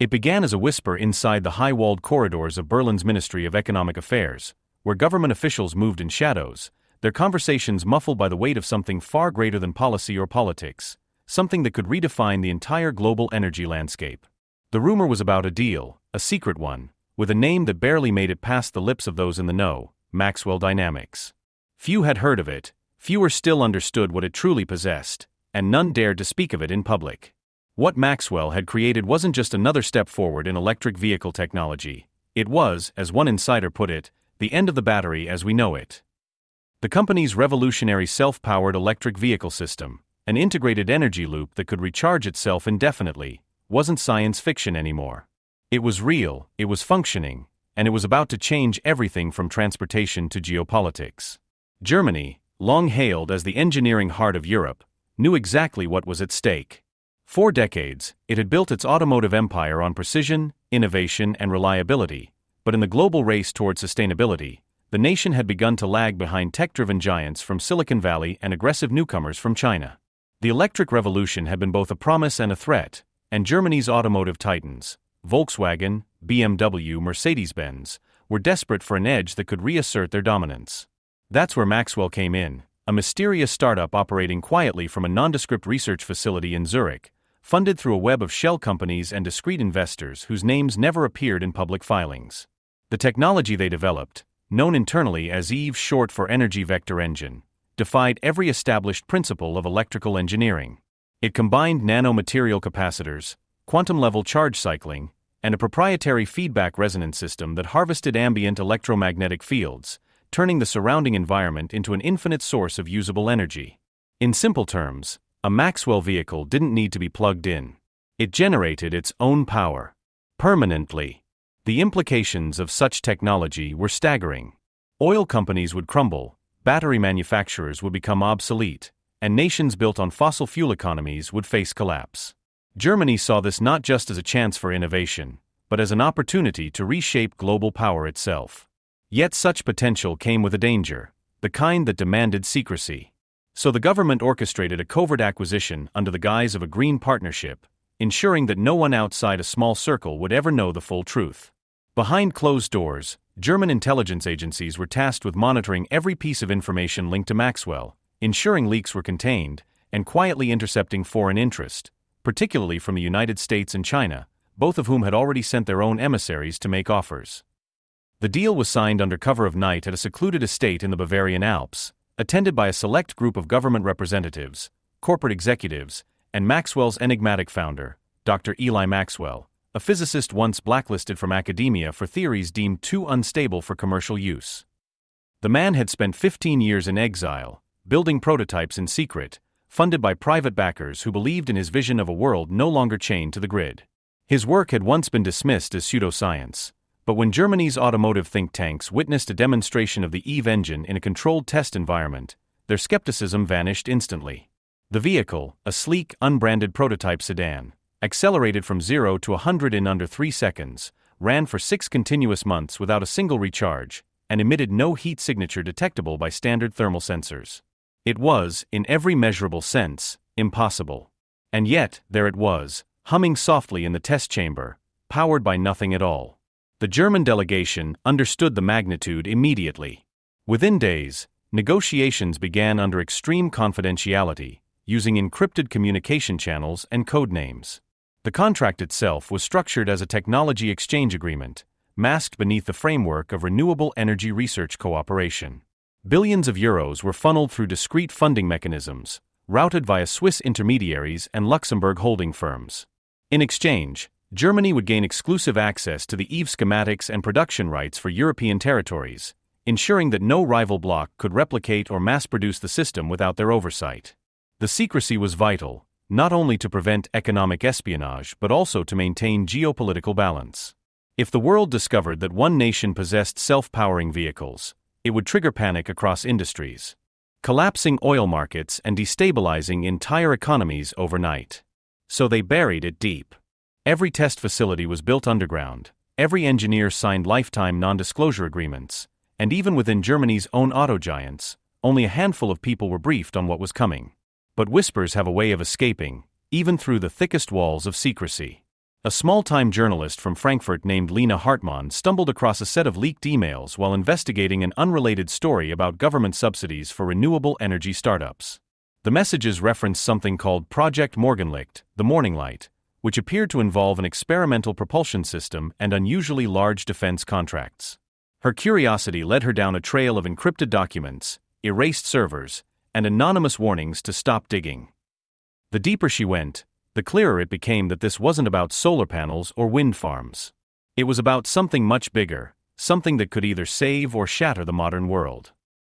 It began as a whisper inside the high-walled corridors of Berlin's Ministry of Economic Affairs, where government officials moved in shadows, their conversations muffled by the weight of something far greater than policy or politics, something that could redefine the entire global energy landscape. The rumor was about a deal, a secret one, with a name that barely made it past the lips of those in the know: Maxwell Dynamics. Few had heard of it, fewer still understood what it truly possessed, and none dared to speak of it in public. What Maxwell had created wasn't just another step forward in electric vehicle technology. It was, as one insider put it, the end of the battery as we know it. The company's revolutionary self-powered electric vehicle system, an integrated energy loop that could recharge itself indefinitely, wasn't science fiction anymore. It was real, it was functioning, and it was about to change everything from transportation to geopolitics. Germany, long hailed as the engineering heart of Europe, knew exactly what was at stake. For decades, it had built its automotive empire on precision, innovation, and reliability, but in the global race toward sustainability, the nation had begun to lag behind tech-driven giants from Silicon Valley and aggressive newcomers from China. The electric revolution had been both a promise and a threat, and Germany's automotive titans, Volkswagen, BMW, Mercedes-Benz, were desperate for an edge that could reassert their dominance. That's where Maxwell came in, a mysterious startup operating quietly from a nondescript research facility in Zurich, funded through a web of shell companies and discreet investors whose names never appeared in public filings. The technology they developed, known internally as EVE, short for Energy Vector Engine, defied every established principle of electrical engineering. It combined nanomaterial capacitors, quantum-level charge cycling, and a proprietary feedback resonance system that harvested ambient electromagnetic fields, turning the surrounding environment into an infinite source of usable energy. In simple terms, a Maxwell vehicle didn't need to be plugged in. It generated its own power. Permanently. The implications of such technology were staggering. Oil companies would crumble, battery manufacturers would become obsolete, and nations built on fossil fuel economies would face collapse. Germany saw this not just as a chance for innovation, but as an opportunity to reshape global power itself. Yet such potential came with a danger, the kind that demanded secrecy. So the government orchestrated a covert acquisition under the guise of a green partnership, ensuring that no one outside a small circle would ever know the full truth. Behind closed doors, German intelligence agencies were tasked with monitoring every piece of information linked to Maxwell, ensuring leaks were contained, and quietly intercepting foreign interest, particularly from the United States and China, both of whom had already sent their own emissaries to make offers. The deal was signed under cover of night at a secluded estate in the Bavarian Alps, attended by a select group of government representatives, corporate executives, and Maxwell's enigmatic founder, Dr. Eli Maxwell, a physicist once blacklisted from academia for theories deemed too unstable for commercial use. The man had spent 15 years in exile, building prototypes in secret, funded by private backers who believed in his vision of a world no longer chained to the grid. His work had once been dismissed as pseudoscience, but when Germany's automotive think tanks witnessed a demonstration of the EVE engine in a controlled test environment, their skepticism vanished instantly. The vehicle, a sleek, unbranded prototype sedan, accelerated from 0 to 100 in under 3 seconds, ran for 6 continuous months without a single recharge, and emitted no heat signature detectable by standard thermal sensors. It was, in every measurable sense, impossible. And yet, there it was, humming softly in the test chamber, powered by nothing at all. The German delegation understood the magnitude immediately. Within days, negotiations began under extreme confidentiality, using encrypted communication channels and code names. The contract itself was structured as a technology exchange agreement, masked beneath the framework of renewable energy research cooperation. Billions of euros were funneled through discrete funding mechanisms, routed via Swiss intermediaries and Luxembourg holding firms. In exchange, Germany would gain exclusive access to the EVE schematics and production rights for European territories, ensuring that no rival bloc could replicate or mass-produce the system without their oversight. The secrecy was vital, not only to prevent economic espionage but also to maintain geopolitical balance. If the world discovered that one nation possessed self-powering vehicles, it would trigger panic across industries, collapsing oil markets and destabilizing entire economies overnight. So they buried it deep. Every test facility was built underground, every engineer signed lifetime non-disclosure agreements, and even within Germany's own auto giants, only a handful of people were briefed on what was coming. But whispers have a way of escaping, even through the thickest walls of secrecy. A small-time journalist from Frankfurt named Lena Hartmann stumbled across a set of leaked emails while investigating an unrelated story about government subsidies for renewable energy startups. The messages referenced something called Project Morgenlicht, the Morning Light, which appeared to involve an experimental propulsion system and unusually large defense contracts. Her curiosity led her down a trail of encrypted documents, erased servers, and anonymous warnings to stop digging. The deeper she went, the clearer it became that this wasn't about solar panels or wind farms. It was about something much bigger, something that could either save or shatter the modern world.